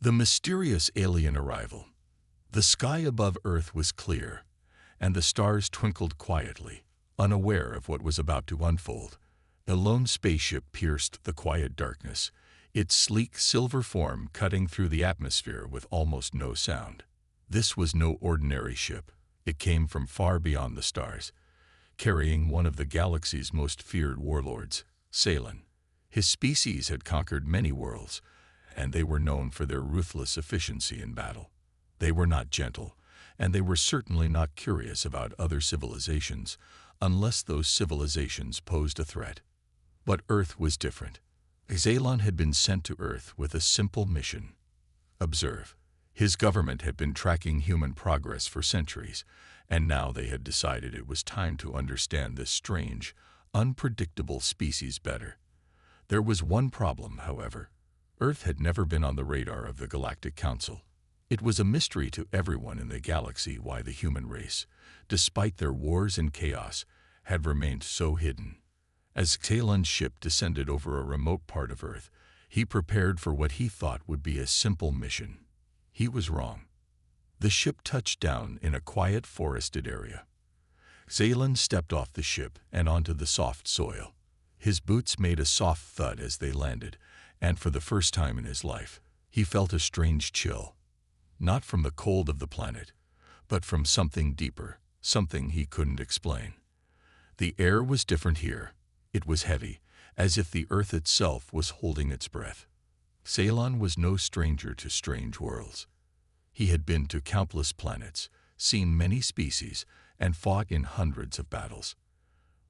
The mysterious alien arrival. The sky above Earth was clear, and the stars twinkled quietly, unaware of what was about to unfold. A lone spaceship pierced the quiet darkness, its sleek silver form cutting through the atmosphere with almost no sound. This was no ordinary ship. It came from far beyond the stars, carrying one of the galaxy's most feared warlords, Ceylan. His species had conquered many worlds, and they were known for their ruthless efficiency in battle. They were not gentle, and they were certainly not curious about other civilizations, unless those civilizations posed a threat. But Earth was different. Ceylan had been sent to Earth with a simple mission: observe. His government had been tracking human progress for centuries, and now they had decided it was time to understand this strange, unpredictable species better. There was one problem, however. Earth had never been on the radar of the Galactic Council. It was a mystery to everyone in the galaxy why the human race, despite their wars and chaos, had remained so hidden. As Ceylan's ship descended over a remote part of Earth, he prepared for what he thought would be a simple mission. He was wrong. The ship touched down in a quiet forested area. Ceylan stepped off the ship and onto the soft soil. His boots made a soft thud as they landed, and for the first time in his life, he felt a strange chill. Not from the cold of the planet, but from something deeper, something he couldn't explain. The air was different here. It was heavy, as if the Earth itself was holding its breath. Ceylan was no stranger to strange worlds. He had been to countless planets, seen many species, and fought in hundreds of battles.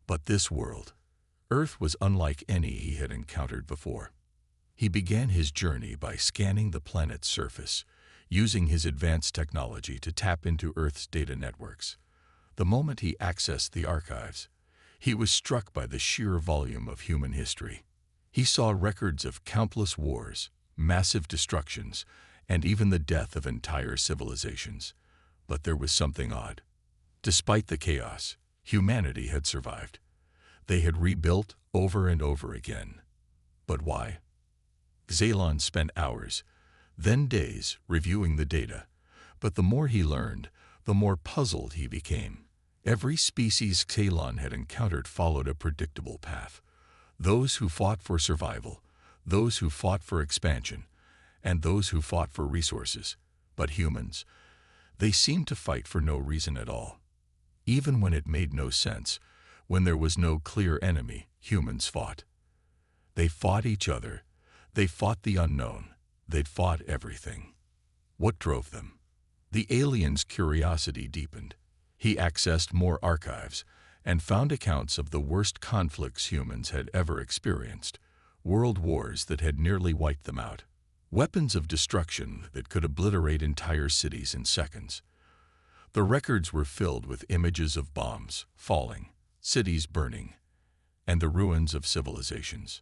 But this world, Earth, was unlike any he had encountered before. He began his journey by scanning the planet's surface, using his advanced technology to tap into Earth's data networks. The moment he accessed the archives, he was struck by the sheer volume of human history. He saw records of countless wars, massive destructions, and even the death of entire civilizations. But there was something odd. Despite the chaos, humanity had survived. They had rebuilt over and over again. But why? Ceylan spent hours, then days, reviewing the data. But the more he learned, the more puzzled he became. Every species Ceylan had encountered followed a predictable path. Those who fought for survival, those who fought for expansion, and those who fought for resources. But humans, they seemed to fight for no reason at all. Even when it made no sense, when there was no clear enemy, humans fought. They fought each other. They fought the unknown. They'd fought everything. What drove them? The alien's curiosity deepened. He accessed more archives and found accounts of the worst conflicts humans had ever experienced, world wars that had nearly wiped them out, weapons of destruction that could obliterate entire cities in seconds. The records were filled with images of bombs falling, cities burning, and the ruins of civilizations.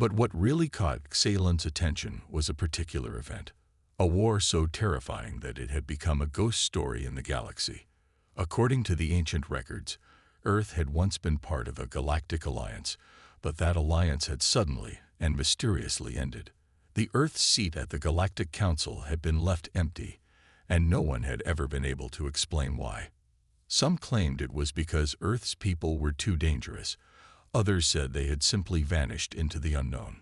But what really caught Ceylan's attention was a particular event, a war so terrifying that it had become a ghost story in the galaxy. According to the ancient records, Earth had once been part of a galactic alliance, but that alliance had suddenly and mysteriously ended. The Earth's seat at the Galactic Council had been left empty, and no one had ever been able to explain why. Some claimed it was because Earth's people were too dangerous. Others said they had simply vanished into the unknown.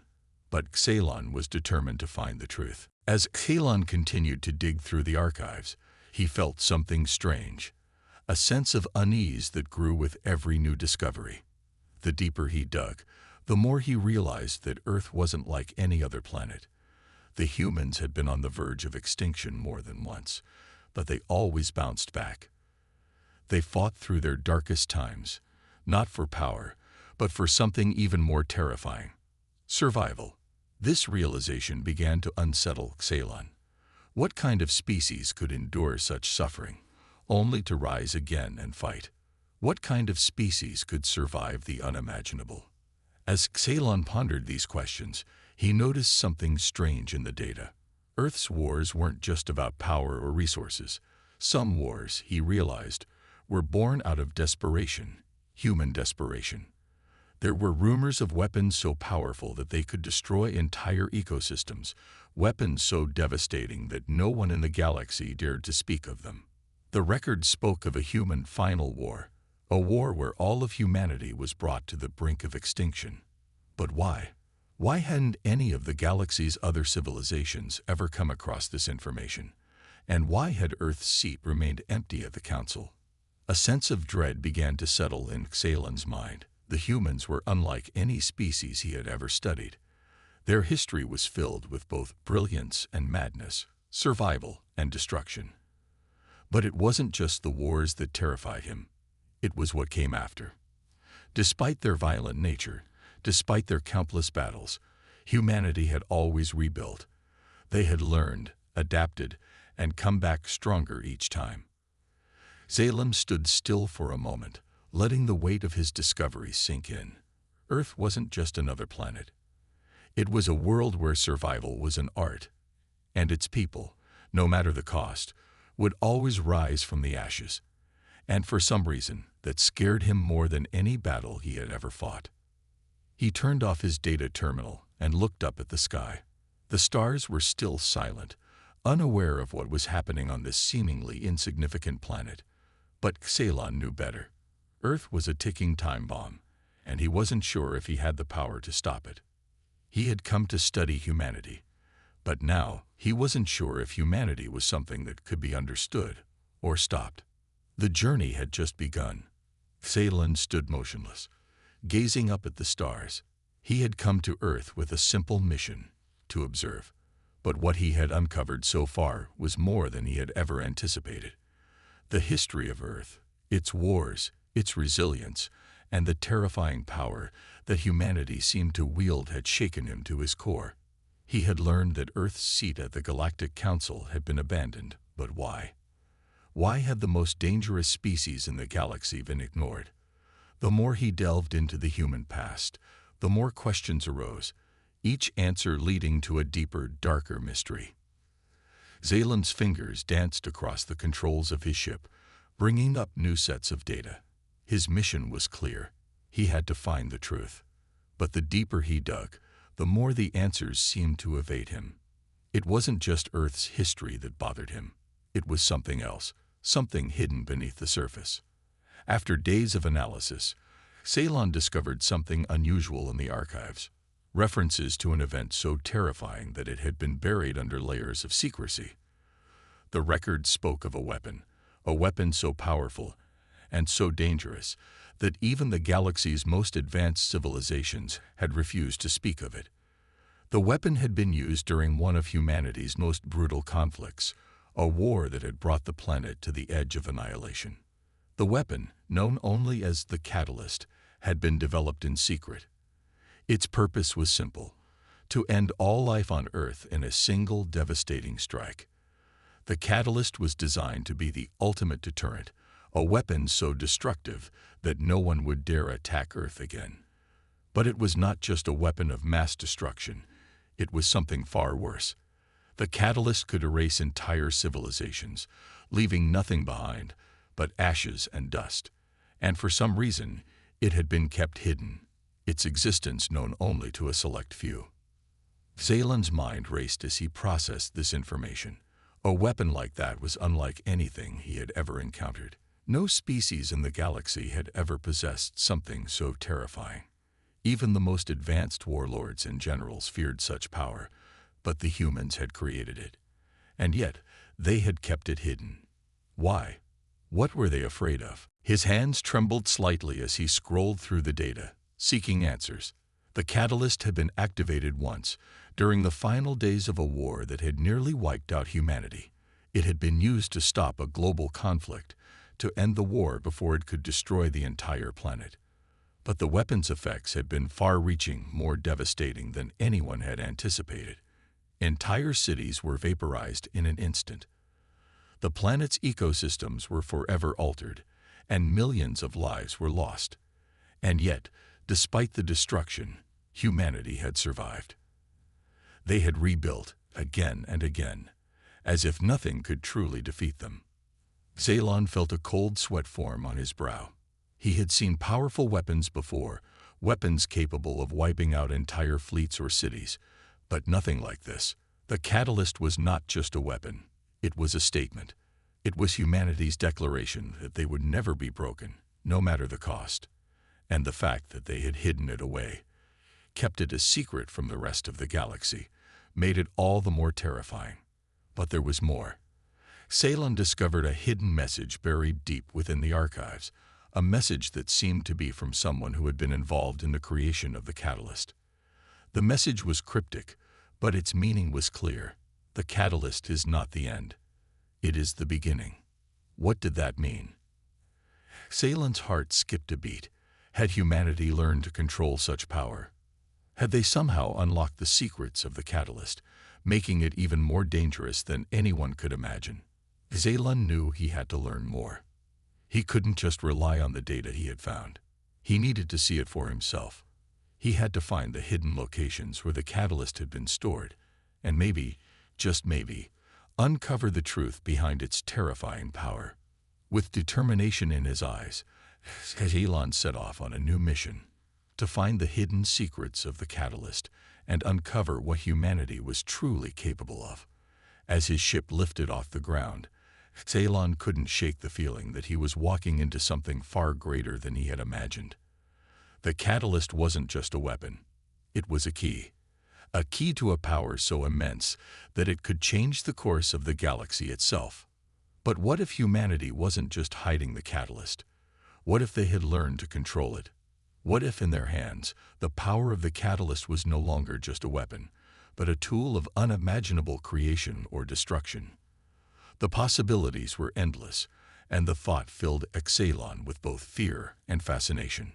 But Ceylan was determined to find the truth. As Ceylan continued to dig through the archives, he felt something strange, a sense of unease that grew with every new discovery. The deeper he dug, the more he realized that Earth wasn't like any other planet. The humans had been on the verge of extinction more than once, but they always bounced back. They fought through their darkest times, not for power, but for something even more terrifying: survival. This realization began to unsettle Ceylan. What kind of species could endure such suffering, only to rise again and fight? What kind of species could survive the unimaginable? As Ceylan pondered these questions, he noticed something strange in the data. Earth's wars weren't just about power or resources. Some wars, he realized, were born out of desperation, human desperation. There were rumors of weapons so powerful that they could destroy entire ecosystems, weapons so devastating that no one in the galaxy dared to speak of them. The record spoke of a human final war, a war where all of humanity was brought to the brink of extinction. But why? Why hadn't any of the galaxy's other civilizations ever come across this information? And why had Earth's seat remained empty at the Council? A sense of dread began to settle in Xalan's mind. The humans were unlike any species he had ever studied. Their history was filled with both brilliance and madness, survival and destruction. But it wasn't just the wars that terrified him. It was what came after. Despite their violent nature, despite their countless battles, humanity had always rebuilt. They had learned, adapted, and come back stronger each time. Xalan stood still for a moment, letting the weight of his discovery sink in. Earth wasn't just another planet. It was a world where survival was an art, and its people, no matter the cost, would always rise from the ashes. And for some reason, that scared him more than any battle he had ever fought. He turned off his data terminal and looked up at the sky. The stars were still silent, unaware of what was happening on this seemingly insignificant planet. But Xalan knew better. Earth was a ticking time bomb, and he wasn't sure if he had the power to stop it. He had come to study humanity, but now he wasn't sure if humanity was something that could be understood or stopped. The journey had just begun. Xalan stood motionless, gazing up at the stars. He had come to Earth with a simple mission, to observe. But what he had uncovered so far was more than he had ever anticipated. The history of Earth, its wars, its resilience, and the terrifying power that humanity seemed to wield had shaken him to his core. He had learned that Earth's seat at the Galactic Council had been abandoned, but why? Why had the most dangerous species in the galaxy been ignored? The more he delved into the human past, the more questions arose, each answer leading to a deeper, darker mystery. Xalan's fingers danced across the controls of his ship, bringing up new sets of data. His mission was clear. He had to find the truth. But the deeper he dug, the more the answers seemed to evade him. It wasn't just Earth's history that bothered him. It was something else, something hidden beneath the surface. After days of analysis, Xalan discovered something unusual in the archives. References to an event so terrifying that it had been buried under layers of secrecy. The record spoke of a weapon so powerful and so dangerous that even the galaxy's most advanced civilizations had refused to speak of it. The weapon had been used during one of humanity's most brutal conflicts, a war that had brought the planet to the edge of annihilation. The weapon, known only as the Catalyst, had been developed in secret. Its purpose was simple: to end all life on Earth in a single devastating strike. The Catalyst was designed to be the ultimate deterrent, a weapon so destructive that no one would dare attack Earth again. But it was not just a weapon of mass destruction. It was something far worse. The Catalyst could erase entire civilizations, leaving nothing behind but ashes and dust. And for some reason, it had been kept hidden, its existence known only to a select few. Xalan's mind raced as he processed this information. A weapon like that was unlike anything he had ever encountered. No species in the galaxy had ever possessed something so terrifying. Even the most advanced warlords and generals feared such power, but the humans had created it. And yet, they had kept it hidden. Why? What were they afraid of? His hands trembled slightly as he scrolled through the data, seeking answers. The Catalyst had been activated once, during the final days of a war that had nearly wiped out humanity. It had been used to stop a global conflict, to end the war before it could destroy the entire planet. But the weapon's effects had been far-reaching, more devastating than anyone had anticipated. Entire cities were vaporized in an instant. The planet's ecosystems were forever altered, and millions of lives were lost. And yet, despite the destruction, humanity had survived. They had rebuilt again and again, as if nothing could truly defeat them. Xalan felt a cold sweat form on his brow. He had seen powerful weapons before, weapons capable of wiping out entire fleets or cities, but nothing like this. The catalyst was not just a weapon. It was a statement. It was humanity's declaration that they would never be broken, no matter the cost. And the fact that they had hidden it away, kept it a secret from the rest of the galaxy, made it all the more terrifying. But there was more. Ceylon discovered a hidden message buried deep within the archives, a message that seemed to be from someone who had been involved in the creation of the catalyst. The message was cryptic, but its meaning was clear. The catalyst is not the end. It is the beginning. What did that mean? Ceylon's heart skipped a beat. Had humanity learned to control such power? Had they somehow unlocked the secrets of the catalyst, making it even more dangerous than anyone could imagine? Ceylon knew he had to learn more. He couldn't just rely on the data he had found. He needed to see it for himself. He had to find the hidden locations where the catalyst had been stored, and maybe, just maybe, uncover the truth behind its terrifying power. With determination in his eyes, Ceylon set off on a new mission, to find the hidden secrets of the catalyst and uncover what humanity was truly capable of. As his ship lifted off the ground, Ceylon couldn't shake the feeling that he was walking into something far greater than he had imagined. The catalyst wasn't just a weapon. It was a key to a power so immense that it could change the course of the galaxy itself. But what if humanity wasn't just hiding the catalyst? What if they had learned to control it? What if in their hands, the power of the catalyst was no longer just a weapon, but a tool of unimaginable creation or destruction? The possibilities were endless, and the thought filled Ceylon with both fear and fascination.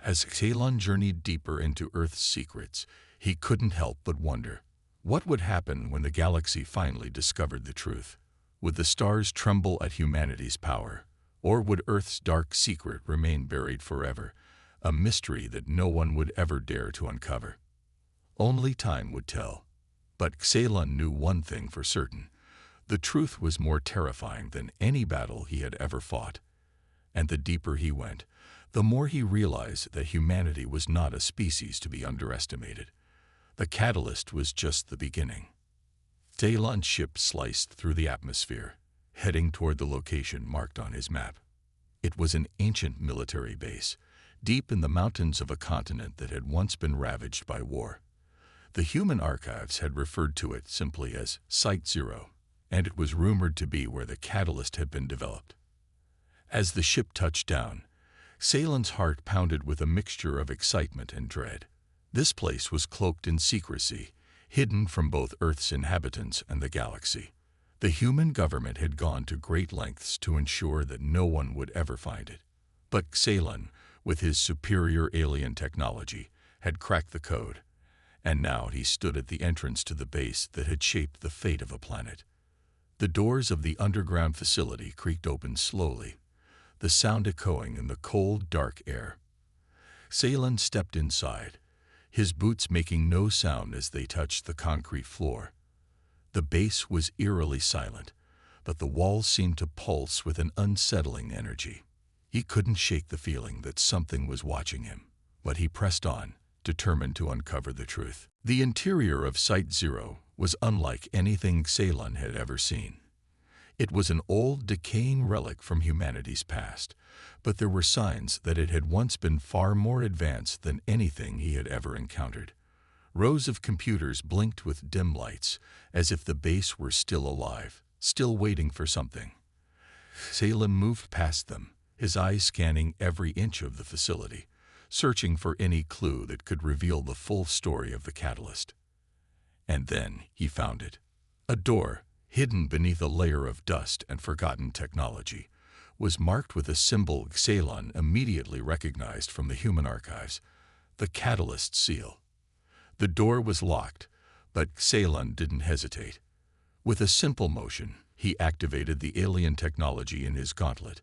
As Ceylon journeyed deeper into Earth's secrets, he couldn't help but wonder, what would happen when the galaxy finally discovered the truth? Would the stars tremble at humanity's power, or would Earth's dark secret remain buried forever, a mystery that no one would ever dare to uncover? Only time would tell. But Ceylon knew one thing for certain. The truth was more terrifying than any battle he had ever fought. And the deeper he went, the more he realized that humanity was not a species to be underestimated. The catalyst was just the beginning. Ceylon's ship sliced through the atmosphere, heading toward the location marked on his map. It was an ancient military base, deep in the mountains of a continent that had once been ravaged by war. The human archives had referred to it simply as Site Zero, and it was rumored to be where the catalyst had been developed. As the ship touched down, Ceylon's heart pounded with a mixture of excitement and dread. This place was cloaked in secrecy, hidden from both Earth's inhabitants and the galaxy. The human government had gone to great lengths to ensure that no one would ever find it. But Ceylon, with his superior alien technology, had cracked the code, and now he stood at the entrance to the base that had shaped the fate of a planet. The doors of the underground facility creaked open slowly, the sound echoing in the cold, dark air. Ceylon stepped inside, his boots making no sound as they touched the concrete floor. The base was eerily silent, but the walls seemed to pulse with an unsettling energy. He couldn't shake the feeling that something was watching him, but he pressed on, determined to uncover the truth. The interior of Site Zero was unlike anything Ceylon had ever seen. It was an old, decaying relic from humanity's past, but there were signs that it had once been far more advanced than anything he had ever encountered. Rows of computers blinked with dim lights, as if the base were still alive, still waiting for something. Ceylon moved past them, his eyes scanning every inch of the facility, searching for any clue that could reveal the full story of the catalyst. And then he found it. A door, hidden beneath a layer of dust and forgotten technology, was marked with a symbol Ceylon immediately recognized from the human archives, the catalyst seal. The door was locked, but Ceylon didn't hesitate. With a simple motion, he activated the alien technology in his gauntlet,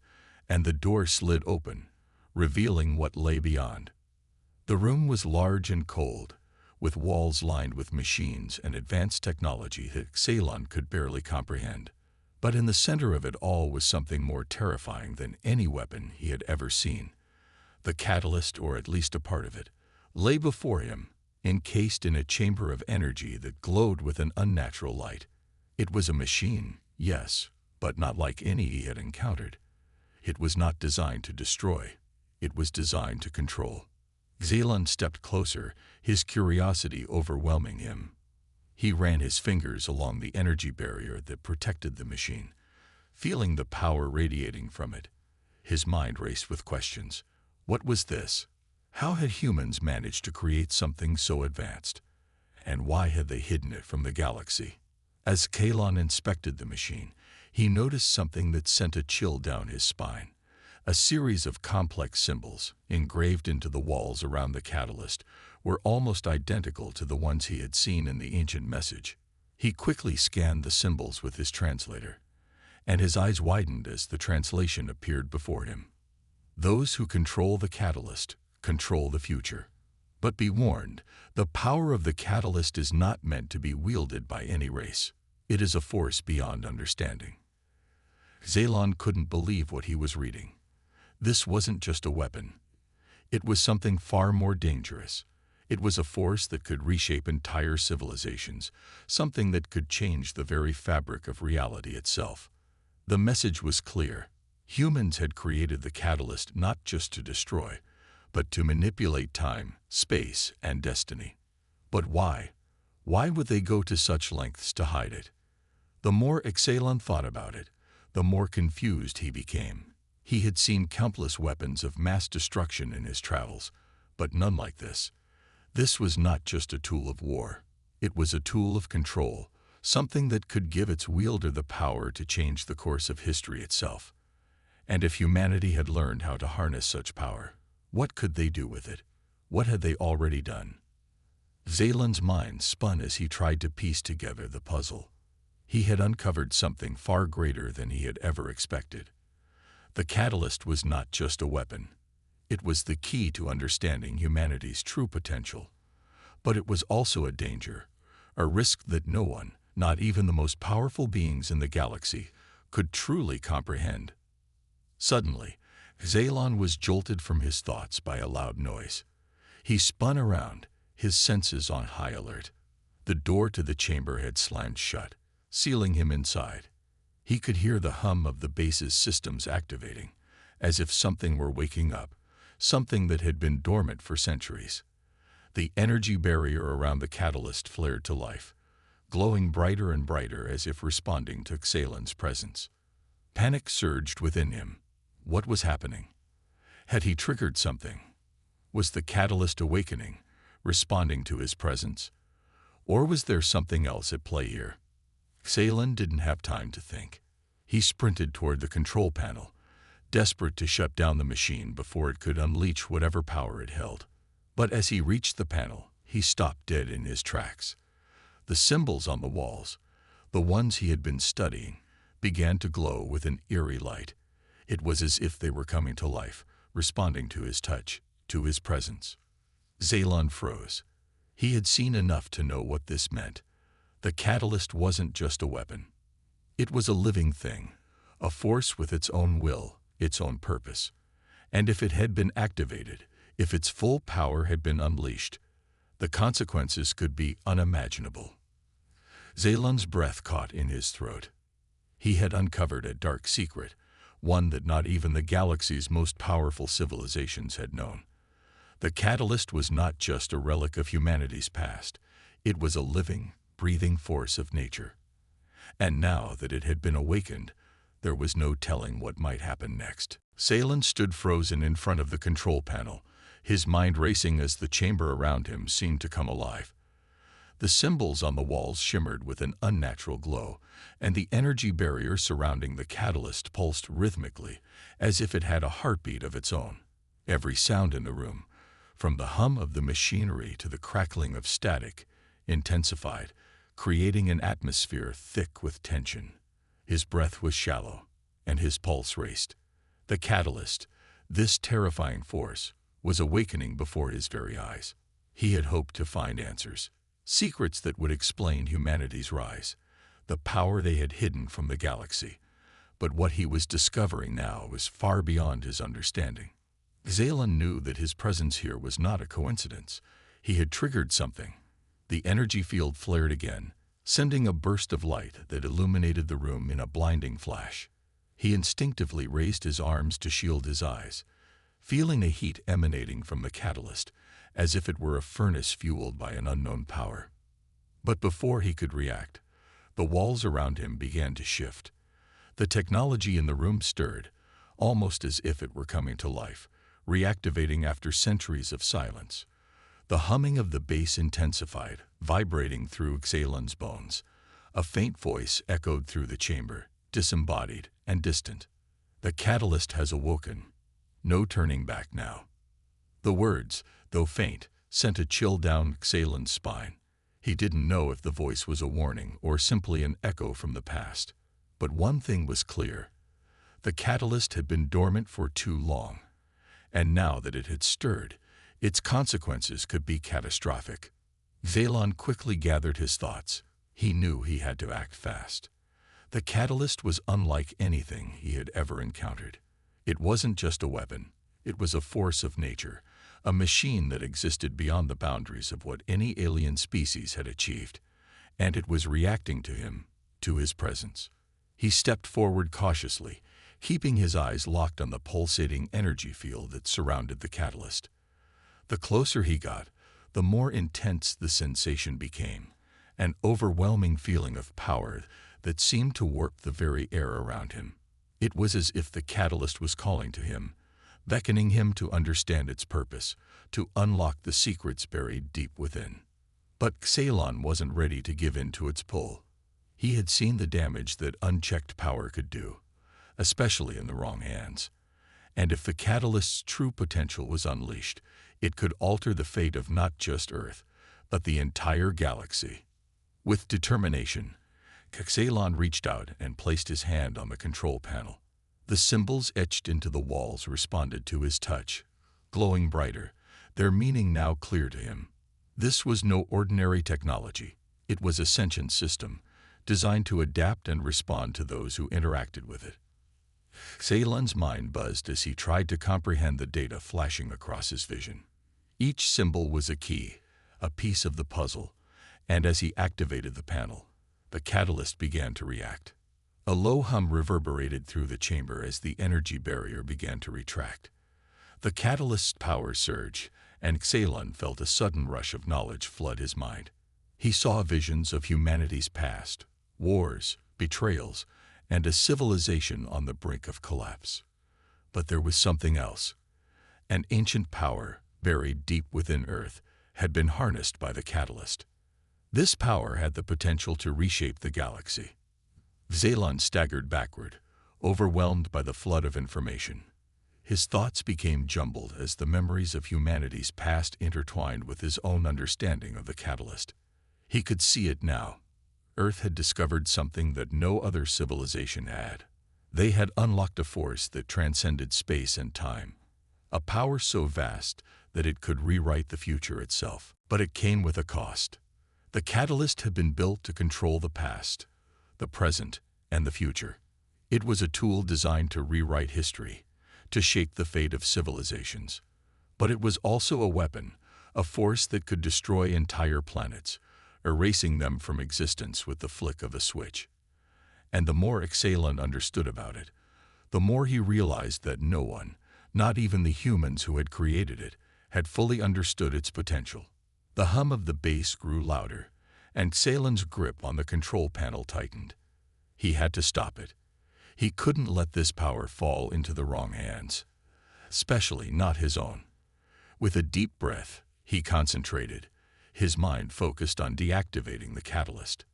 and the door slid open, revealing what lay beyond. The room was large and cold, with walls lined with machines and advanced technology that Ceylon could barely comprehend. But in the center of it all was something more terrifying than any weapon he had ever seen. The catalyst, or at least a part of it, lay before him, encased in a chamber of energy that glowed with an unnatural light. It was a machine, yes, but not like any he had encountered. It was not designed to destroy. It was designed to control. Xelan stepped closer, his curiosity overwhelming him. He ran his fingers along the energy barrier that protected the machine, feeling the power radiating from it. His mind raced with questions. What was this? How had humans managed to create something so advanced? And why had they hidden it from the galaxy? As Kalon inspected the machine, he noticed something that sent a chill down his spine. A series of complex symbols, engraved into the walls around the catalyst, were almost identical to the ones he had seen in the ancient message. He quickly scanned the symbols with his translator, and his eyes widened as the translation appeared before him. Those who control the catalyst control the future. But be warned, the power of the catalyst is not meant to be wielded by any race. It is a force beyond understanding. Xelan couldn't believe what he was reading. This wasn't just a weapon. It was something far more dangerous. It was a force that could reshape entire civilizations, something that could change the very fabric of reality itself. The message was clear. Humans had created the catalyst not just to destroy, but to manipulate time, space, and destiny. But why? Why would they go to such lengths to hide it? The more Xelan thought about it, the more confused he became. He had seen countless weapons of mass destruction in his travels, but none like this. This was not just a tool of war. It was a tool of control, something that could give its wielder the power to change the course of history itself. And if humanity had learned how to harness such power, what could they do with it? What had they already done? Xelan's mind spun as he tried to piece together the puzzle. He had uncovered something far greater than he had ever expected. The catalyst was not just a weapon. It was the key to understanding humanity's true potential. But it was also a danger, a risk that no one, not even the most powerful beings in the galaxy, could truly comprehend. Suddenly, Xelan was jolted from his thoughts by a loud noise. He spun around, his senses on high alert. The door to the chamber had slammed shut, sealing him inside. He could hear the hum of the base's systems activating, as if something were waking up, something that had been dormant for centuries. The energy barrier around the catalyst flared to life, glowing brighter and brighter as if responding to Xelan's presence. Panic surged within him. What was happening? Had he triggered something? Was the catalyst awakening, responding to his presence? Or was there something else at play here? Xelan didn't have time to think. He sprinted toward the control panel, desperate to shut down the machine before it could unleash whatever power it held. But as he reached the panel, he stopped dead in his tracks. The symbols on the walls, the ones he had been studying, began to glow with an eerie light. It was as if they were coming to life, responding to his touch, to his presence. Xelan froze. He had seen enough to know what this meant. The catalyst wasn't just a weapon. It was a living thing, a force with its own will, its own purpose. And if it had been activated, if its full power had been unleashed, the consequences could be unimaginable. Xelan's breath caught in his throat. He had uncovered a dark secret, one that not even the galaxy's most powerful civilizations had known. The catalyst was not just a relic of humanity's past. It was a living, breathing force of nature. And now that it had been awakened, there was no telling what might happen next. Xelan stood frozen in front of the control panel, his mind racing as the chamber around him seemed to come alive. The symbols on the walls shimmered with an unnatural glow, and the energy barrier surrounding the catalyst pulsed rhythmically, as if it had a heartbeat of its own. Every sound in the room, from the hum of the machinery to the crackling of static, intensified, creating an atmosphere thick with tension. His breath was shallow, and his pulse raced. The catalyst, this terrifying force, was awakening before his very eyes. He had hoped to find answers, secrets that would explain humanity's rise, the power they had hidden from the galaxy. But what he was discovering now was far beyond his understanding. Xelan knew that his presence here was not a coincidence. He had triggered something. The energy field flared again, sending a burst of light that illuminated the room in a blinding flash. He instinctively raised his arms to shield his eyes, feeling a heat emanating from the catalyst, as if it were a furnace fueled by an unknown power. But before he could react, the walls around him began to shift. The technology in the room stirred, almost as if it were coming to life, reactivating after centuries of silence. The humming of the bass intensified, vibrating through Xalen's bones. A faint voice echoed through the chamber, disembodied and distant. "The catalyst has awoken. No turning back now." The words, though faint, sent a chill down Xalen's spine. He didn't know if the voice was a warning or simply an echo from the past. But one thing was clear. The catalyst had been dormant for too long. And now that it had stirred, its consequences could be catastrophic. Xalen quickly gathered his thoughts. He knew he had to act fast. The catalyst was unlike anything he had ever encountered. It wasn't just a weapon. It was a force of nature, a machine that existed beyond the boundaries of what any alien species had achieved. And it was reacting to him, to his presence. He stepped forward cautiously, keeping his eyes locked on the pulsating energy field that surrounded the catalyst. The closer he got, the more intense the sensation became, an overwhelming feeling of power that seemed to warp the very air around him. It was as if the catalyst was calling to him, beckoning him to understand its purpose, to unlock the secrets buried deep within. But Xalen wasn't ready to give in to its pull. He had seen the damage that unchecked power could do, especially in the wrong hands. And if the catalyst's true potential was unleashed, it could alter the fate of not just Earth, but the entire galaxy. With determination, Xalen reached out and placed his hand on the control panel. The symbols etched into the walls responded to his touch, glowing brighter, their meaning now clear to him. This was no ordinary technology. It was a sentient system, designed to adapt and respond to those who interacted with it. Xalen's mind buzzed as he tried to comprehend the data flashing across his vision. Each symbol was a key, a piece of the puzzle, and as he activated the panel, the catalyst began to react. A low hum reverberated through the chamber as the energy barrier began to retract. The catalyst's power surged, and Xalen felt a sudden rush of knowledge flood his mind. He saw visions of humanity's past, wars, betrayals, and a civilization on the brink of collapse. But there was something else. An ancient power, buried deep within Earth, had been harnessed by the catalyst. This power had the potential to reshape the galaxy. Xalen staggered backward, overwhelmed by the flood of information. His thoughts became jumbled as the memories of humanity's past intertwined with his own understanding of the catalyst. He could see it now. Earth had discovered something that no other civilization had. They had unlocked a force that transcended space and time, a power so vast that it could rewrite the future itself. But it came with a cost. The catalyst had been built to control the past, the present, and the future. It was a tool designed to rewrite history, to shape the fate of civilizations. But it was also a weapon, a force that could destroy entire planets, erasing them from existence with the flick of a switch. And the more Xalen understood about it, the more he realized that no one, not even the humans who had created it, had fully understood its potential. The hum of the bass grew louder, and Xalen's grip on the control panel tightened. He had to stop it. He couldn't let this power fall into the wrong hands, especially not his own. With a deep breath, he concentrated, his mind focused on deactivating the catalyst.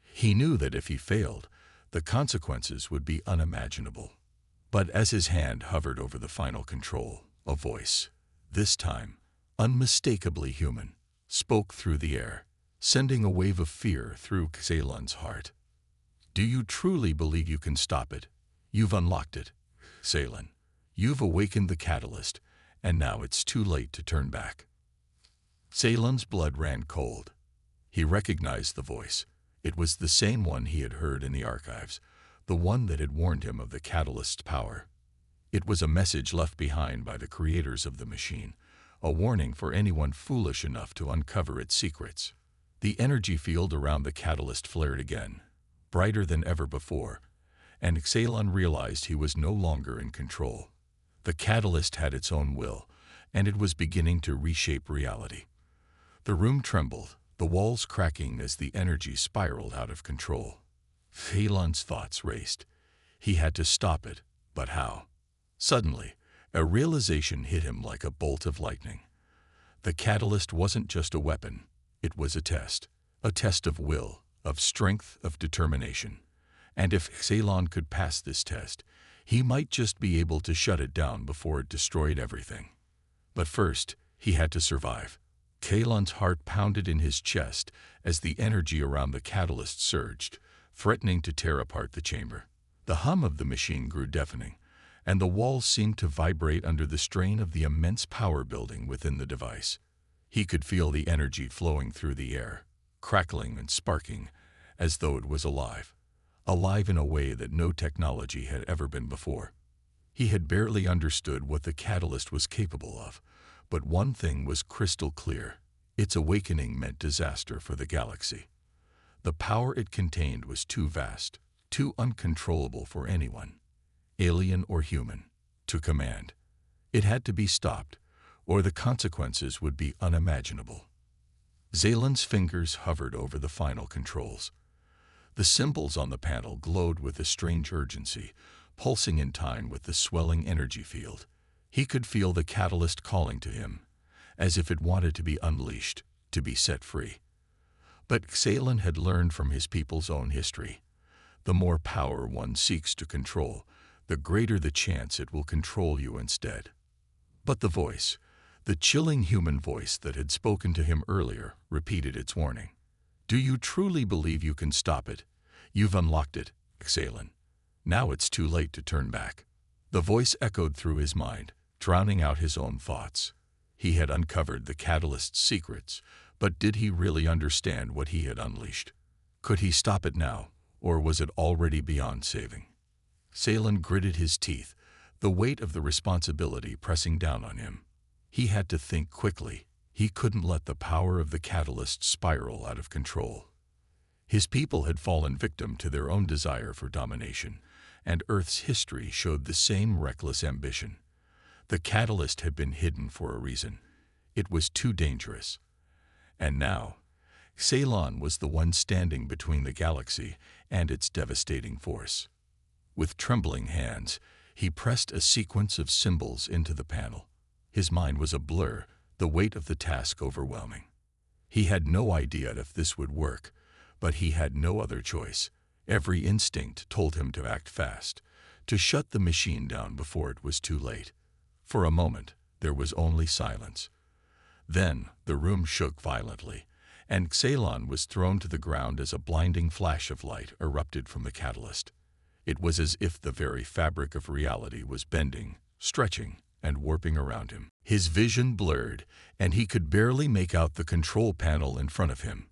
He knew that if he failed, the consequences would be unimaginable. But as his hand hovered over the final control, a voice, this time unmistakably human, spoke through the air, sending a wave of fear through Xalen's heart. "Do you truly believe you can stop it? You've unlocked it, Xalen. You've awakened the catalyst, and now it's too late to turn back." Xalen's blood ran cold. He recognized the voice. It was the same one he had heard in the archives, the one that had warned him of the catalyst's power. It was a message left behind by the creators of the machine, a warning for anyone foolish enough to uncover its secrets. The energy field around the catalyst flared again, brighter than ever before, and Xalon realized he was no longer in control. The catalyst had its own will, and it was beginning to reshape reality. The room trembled, the walls cracking as the energy spiraled out of control. Xalon's thoughts raced. He had to stop it, but how? Suddenly, a realization hit him like a bolt of lightning. The catalyst wasn't just a weapon, it was a test of will, of strength, of determination. And if Xalon could pass this test, he might just be able to shut it down before it destroyed everything. But first, he had to survive. Xalon's heart pounded in his chest as the energy around the catalyst surged, threatening to tear apart the chamber. The hum of the machine grew deafening, and the walls seemed to vibrate under the strain of the immense power building within the device. He could feel the energy flowing through the air, crackling and sparking, as though it was alive in a way that no technology had ever been before. He had barely understood what the catalyst was capable of, but one thing was crystal clear: its awakening meant disaster for the galaxy. The power it contained was too vast, too uncontrollable for anyone, alien or human, to command. It had to be stopped, or the consequences would be unimaginable. Xalon's fingers hovered over the final controls. The symbols on the panel glowed with a strange urgency, pulsing in time with the swelling energy field. He could feel the catalyst calling to him, as if it wanted to be unleashed, to be set free. But Xalon had learned from his people's own history. The more power one seeks to control, the greater the chance it will control you instead. But the voice, the chilling human voice that had spoken to him earlier, repeated its warning. Do you truly believe you can stop it? You've unlocked it, Xalon. Now it's too late to turn back. The voice echoed through his mind, drowning out his own thoughts. He had uncovered the catalyst's secrets, but did he really understand what he had unleashed? Could he stop it now, or was it already beyond saving? Xalon gritted his teeth, the weight of the responsibility pressing down on him. He had to think quickly. He couldn't let the power of the catalyst spiral out of control. His people had fallen victim to their own desire for domination, and Earth's history showed the same reckless ambition. The catalyst had been hidden for a reason. It was too dangerous. And now, Xalon was the one standing between the galaxy and its devastating force. With trembling hands, he pressed a sequence of symbols into the panel. His mind was a blur, the weight of the task overwhelming. He had no idea if this would work, but he had no other choice. Every instinct told him to act fast, to shut the machine down before it was too late. For a moment, there was only silence. Then, the room shook violently, and Xalon was thrown to the ground as a blinding flash of light erupted from the catalyst. It was as if the very fabric of reality was bending, stretching, and warping around him. His vision blurred, and he could barely make out the control panel in front of him.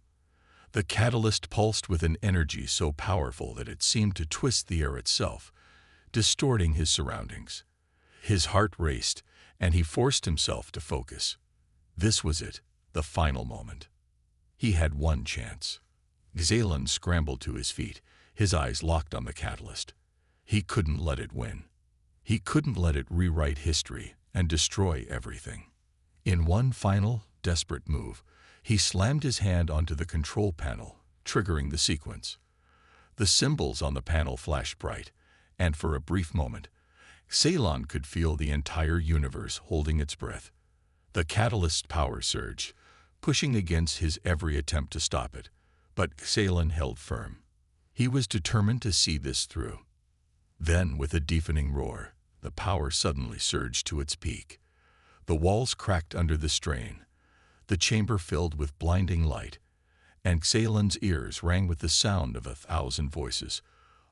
The catalyst pulsed with an energy so powerful that it seemed to twist the air itself, distorting his surroundings. His heart raced, and he forced himself to focus. This was it, the final moment. He had one chance. Xalon scrambled to his feet, his eyes locked on the catalyst. He couldn't let it win. He couldn't let it rewrite history and destroy everything. In one final, desperate move, he slammed his hand onto the control panel, triggering the sequence. The symbols on the panel flashed bright, and for a brief moment, Xalon could feel the entire universe holding its breath. The catalyst's power surged, pushing against his every attempt to stop it, but Xalon held firm. He was determined to see this through. Then, with a deafening roar, the power suddenly surged to its peak. The walls cracked under the strain, the chamber filled with blinding light, and Xalon's ears rang with the sound of 1,000 voices,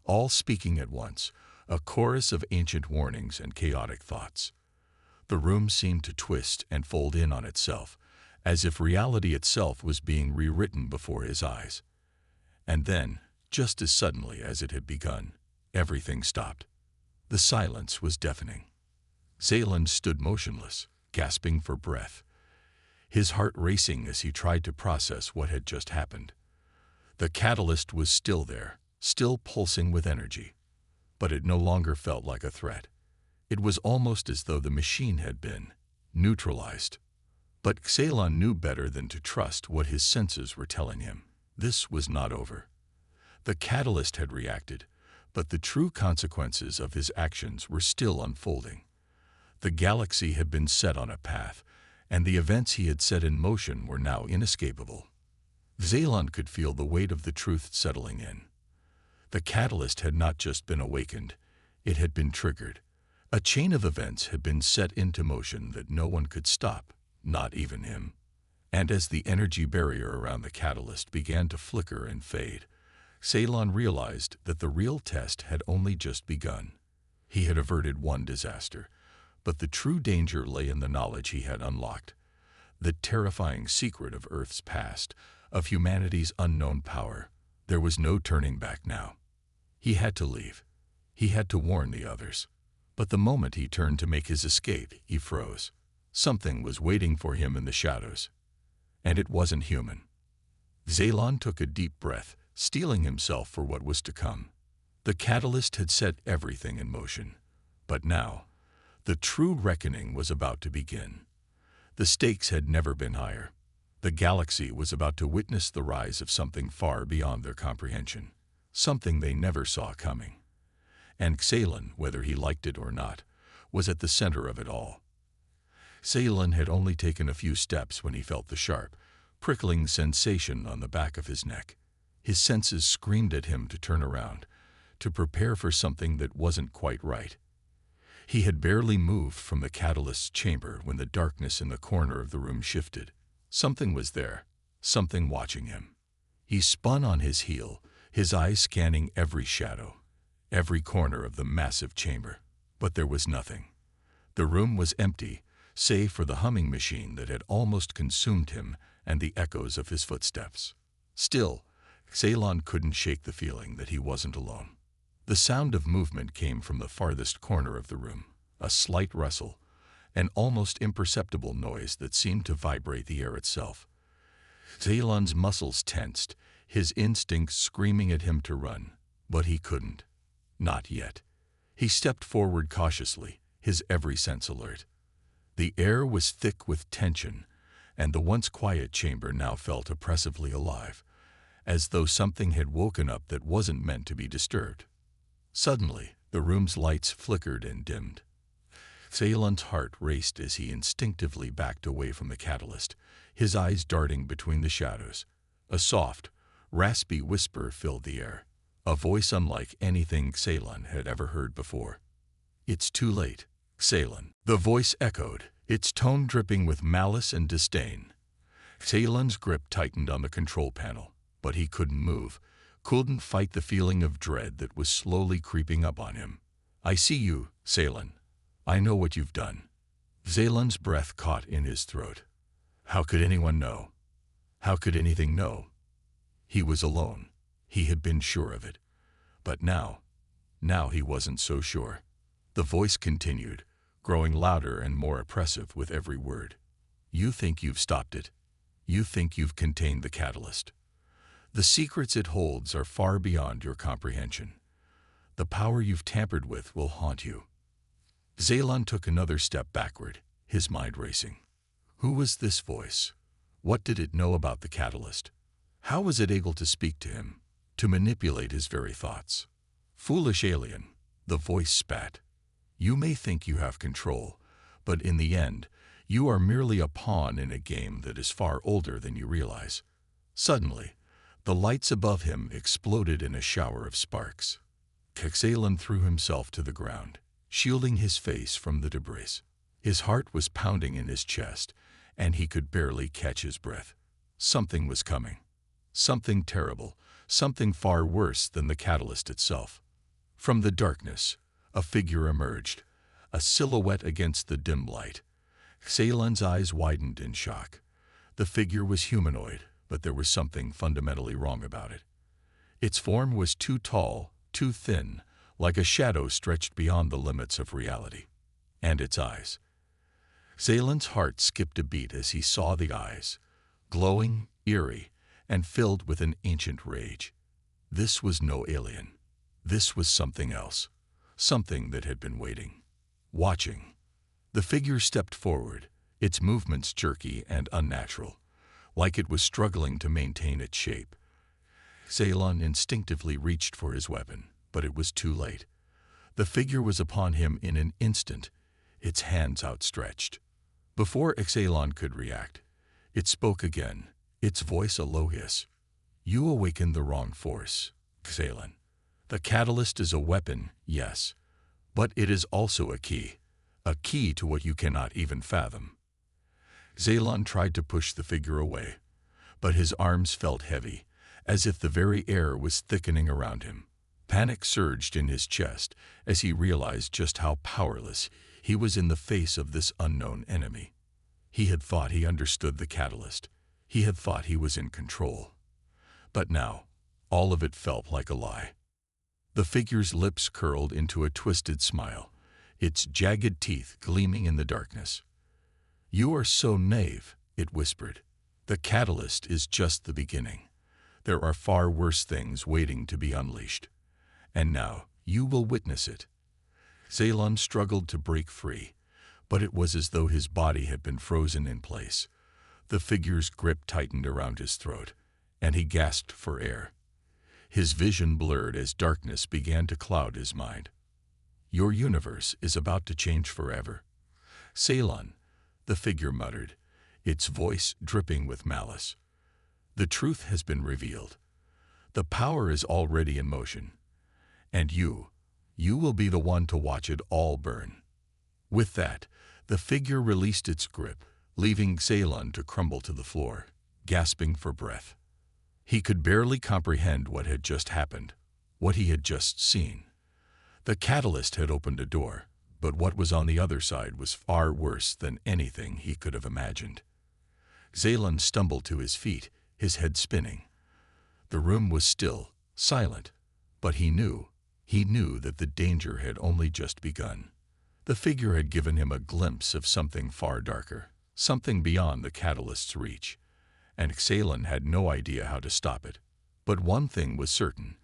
all speaking at once, a chorus of ancient warnings and chaotic thoughts. The room seemed to twist and fold in on itself, as if reality itself was being rewritten before his eyes. And then, just as suddenly as it had begun, everything stopped. The silence was deafening. Xalon stood motionless, gasping for breath, his heart racing as he tried to process what had just happened. The catalyst was still there, still pulsing with energy, but it no longer felt like a threat. It was almost as though the machine had been neutralized. But Xelan knew better than to trust what his senses were telling him. This was not over. The catalyst had reacted, but the true consequences of his actions were still unfolding. The galaxy had been set on a path, and the events he had set in motion were now inescapable. Xelan could feel the weight of the truth settling in. The catalyst had not just been awakened, it had been triggered. A chain of events had been set into motion that no one could stop, not even him. And as the energy barrier around the catalyst began to flicker and fade, Xelan realized that the real test had only just begun. He had averted one disaster, but the true danger lay in the knowledge he had unlocked, the terrifying secret of Earth's past, of humanity's unknown power. There was no turning back now. He had to leave. He had to warn the others. But the moment he turned to make his escape, he froze. Something was waiting for him in the shadows. And it wasn't human. Xelan took a deep breath, steeling himself for what was to come. The catalyst had set everything in motion. But now, the true reckoning was about to begin. The stakes had never been higher. The galaxy was about to witness the rise of something far beyond their comprehension, something they never saw coming. And Xelan, whether he liked it or not, was at the center of it all. Xelan had only taken a few steps when he felt the sharp, prickling sensation on the back of his neck. His senses screamed at him to turn around, to prepare for something that wasn't quite right. He had barely moved from the catalyst's chamber when the darkness in the corner of the room shifted. Something was there, something watching him. He spun on his heel, his eyes scanning every shadow, every corner of the massive chamber. But there was nothing. The room was empty, save for the humming machine that had almost consumed him and the echoes of his footsteps. Still, Xelan couldn't shake the feeling that he wasn't alone. The sound of movement came from the farthest corner of the room, a slight rustle, an almost imperceptible noise that seemed to vibrate the air itself. Xelan's muscles tensed, his instincts screaming at him to run, but he couldn't. Not yet. He stepped forward cautiously, his every sense alert. The air was thick with tension, and the once quiet chamber now felt oppressively alive, as though something had woken up that wasn't meant to be disturbed. Suddenly, the room's lights flickered and dimmed. Xelan's heart raced as he instinctively backed away from the catalyst, his eyes darting between the shadows. A soft, raspy whisper filled the air, a voice unlike anything Xelan had ever heard before. "It's too late, Xelan," the voice echoed, its tone dripping with malice and disdain. Xelan's grip tightened on the control panel, but he couldn't move, couldn't fight the feeling of dread that was slowly creeping up on him. "I see you, Xelan. I know what you've done." Xelan's breath caught in his throat. How could anyone know? How could anything know? He was alone. He had been sure of it. But now he wasn't so sure. The voice continued, growing louder and more oppressive with every word. "You think you've stopped it. You think you've contained the catalyst. The secrets it holds are far beyond your comprehension. The power you've tampered with will haunt you." Xelan took another step backward, his mind racing. Who was this voice? What did it know about the catalyst? How was it able to speak to him, to manipulate his very thoughts? "Foolish alien," the voice spat. "You may think you have control, but in the end, you are merely a pawn in a game that is far older than you realize." Suddenly, the lights above him exploded in a shower of sparks. Xelan threw himself to the ground, shielding his face from the debris. His heart was pounding in his chest, and he could barely catch his breath. Something was coming. Something terrible, something far worse than the catalyst itself. From the darkness, a figure emerged, a silhouette against the dim light. Xelan's eyes widened in shock. The figure was humanoid, but there was something fundamentally wrong about it. Its form was too tall, too thin, like a shadow stretched beyond the limits of reality. And its eyes. Zalen's heart skipped a beat as he saw the eyes, glowing, eerie, and filled with an ancient rage. This was no alien. This was something else, something that had been waiting, watching. The figure stepped forward, its movements jerky and unnatural, like it was struggling to maintain its shape. Zalen instinctively reached for his weapon, but it was too late. The figure was upon him in an instant, its hands outstretched. Before Zalen could react, it spoke again, its voice a low hiss. "You awakened the wrong force, Zalen. The catalyst is a weapon, yes, but it is also a key to what you cannot even fathom." Zalen tried to push the figure away, but his arms felt heavy, as if the very air was thickening around him. Panic surged in his chest as he realized just how powerless he was in the face of this unknown enemy. He had thought he understood the catalyst. He had thought he was in control. But now, all of it felt like a lie. The figure's lips curled into a twisted smile, its jagged teeth gleaming in the darkness. "You are so naive," it whispered. "The catalyst is just the beginning. There are far worse things waiting to be unleashed. And now you will witness it." Zalen struggled to break free, but it was as though his body had been frozen in place. The figure's grip tightened around his throat, and he gasped for air. His vision blurred as darkness began to cloud his mind. "Your universe is about to change forever, Zalen," the figure muttered, its voice dripping with malice. "The truth has been revealed. The power is already in motion. And you will be the one to watch it all burn." With that, the figure released its grip, leaving Zalen to crumble to the floor, gasping for breath. He could barely comprehend what had just happened, what he had just seen. The catalyst had opened a door, but what was on the other side was far worse than anything he could have imagined. Zalen stumbled to his feet, his head spinning. The room was still, silent, but he knew that the danger had only just begun. The figure had given him a glimpse of something far darker, something beyond the catalyst's reach, and Zalen had no idea how to stop it. But one thing was certain: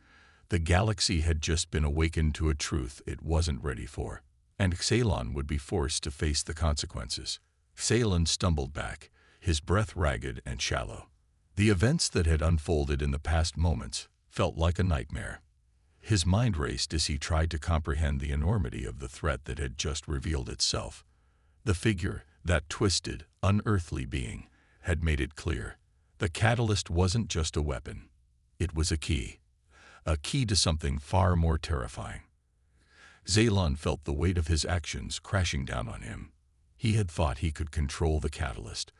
the galaxy had just been awakened to a truth it wasn't ready for, and Zalen would be forced to face the consequences. Zalen stumbled back, his breath ragged and shallow. The events that had unfolded in the past moments felt like a nightmare. His mind raced as he tried to comprehend the enormity of the threat that had just revealed itself. The figure, that twisted, unearthly being, had made it clear. The catalyst wasn't just a weapon. It was a key to something far more terrifying. Zalen felt the weight of his actions crashing down on him. He had thought he could control the catalyst,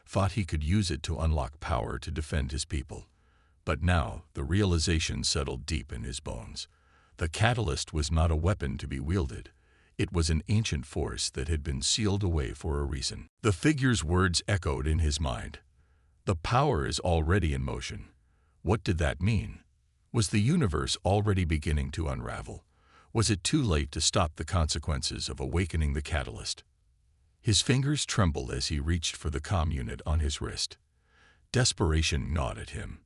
thought he could use it to unlock power to defend his people. But now the realization settled deep in his bones. The catalyst was not a weapon to be wielded. It was an ancient force that had been sealed away for a reason. The figure's words echoed in his mind. The power is already in motion. What did that mean? Was the universe already beginning to unravel? Was it too late to stop the consequences of awakening the catalyst? His fingers trembled as he reached for the comm unit on his wrist. Desperation gnawed at him.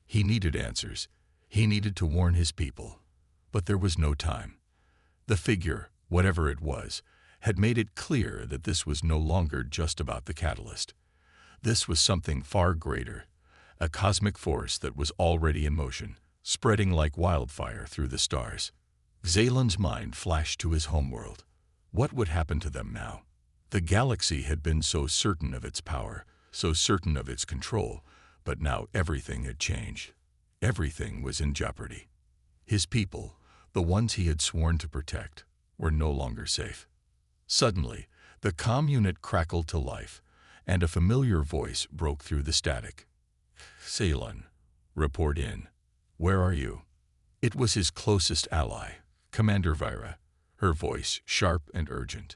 He needed answers. He needed to warn his people. But there was no time. The figure, whatever it was, had made it clear that this was no longer just about the catalyst. This was something far greater, a cosmic force that was already in motion, spreading like wildfire through the stars. Zalen's mind flashed to his homeworld. What would happen to them now? The galaxy had been so certain of its power, so certain of its control, but now everything had changed. Everything was in jeopardy. His people, the ones he had sworn to protect, were no longer safe. Suddenly, the comm unit crackled to life, and a familiar voice broke through the static. "Zalen, report in. Where are you?" It was his closest ally, Commander Vera, her voice sharp and urgent.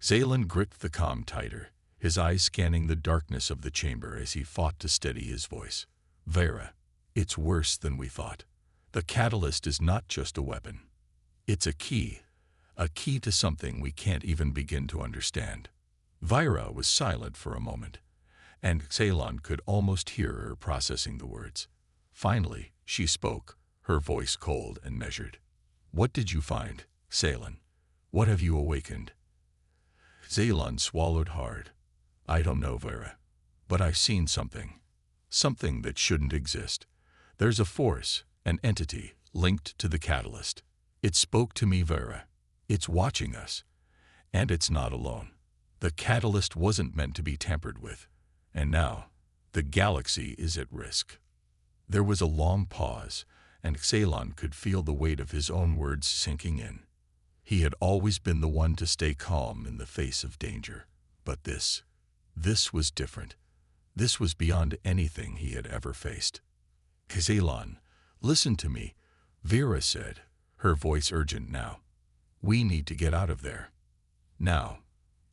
Zalen gripped the comm tighter, his eyes scanning the darkness of the chamber as he fought to steady his voice. "Vera, it's worse than we thought. The catalyst is not just a weapon. It's a key to something we can't even begin to understand." Vira was silent for a moment, and Ceylon could almost hear her processing the words. Finally, she spoke, her voice cold and measured. "What did you find, Ceylon? What have you awakened?" Ceylon swallowed hard. "I don't know, Vira, but I've seen something. Something that shouldn't exist. There's a force, an entity, linked to the catalyst. It spoke to me, Vira. It's watching us. And it's not alone. The catalyst wasn't meant to be tampered with. And now, the galaxy is at risk." There was a long pause, and Ceylon could feel the weight of his own words sinking in. He had always been the one to stay calm in the face of danger. But this was different. This was beyond anything he had ever faced. "Ceylon, listen to me," Vera said, her voice urgent now. "We need to get out of there. Now,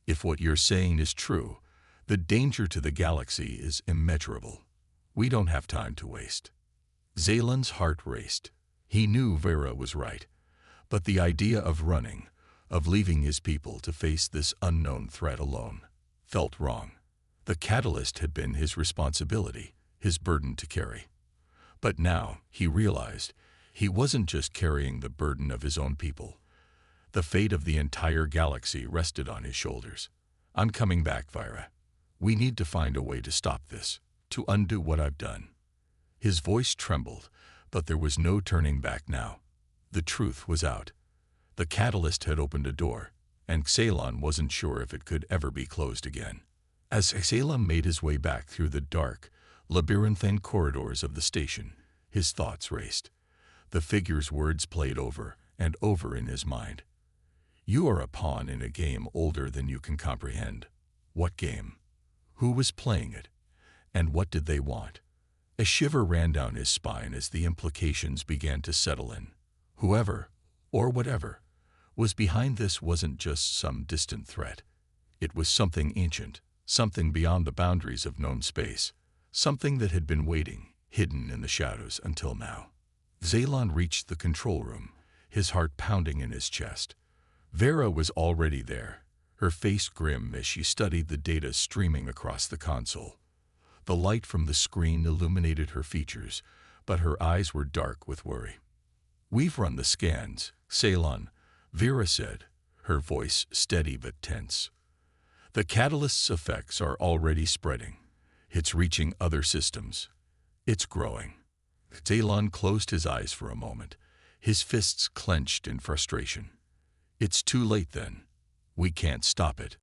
if what you're saying is true, the danger to the galaxy is immeasurable. We don't have time to waste." Ceylon's heart raced. He knew Vera was right, but the idea of running, of leaving his people to face this unknown threat alone, felt wrong. The catalyst had been his responsibility, his burden to carry. But now, he realized, he wasn't just carrying the burden of his own people. The fate of the entire galaxy rested on his shoulders. "I'm coming back, Vira. We need to find a way to stop this, to undo what I've done." His voice trembled, but there was no turning back now. The truth was out. The catalyst had opened a door, and Ceylon wasn't sure if it could ever be closed again. As Ceylon made his way back through the dark, labyrinthine corridors of the station, his thoughts raced. The figure's words played over and over in his mind. "You are a pawn in a game older than you can comprehend." What game? Who was playing it? And what did they want? A shiver ran down his spine as the implications began to settle in. Whoever, or whatever, was behind this wasn't just some distant threat. It was something ancient, something beyond the boundaries of known space, something that had been waiting, hidden in the shadows until now. Ceylon reached the control room, his heart pounding in his chest. Vera was already there, her face grim as she studied the data streaming across the console. The light from the screen illuminated her features, but her eyes were dark with worry. "We've run the scans, Ceylon," Vera said, her voice steady but tense. "The catalyst's effects are already spreading. It's reaching other systems. It's growing." Ceylon closed his eyes for a moment, his fists clenched in frustration. "It's too late then. We can't stop it."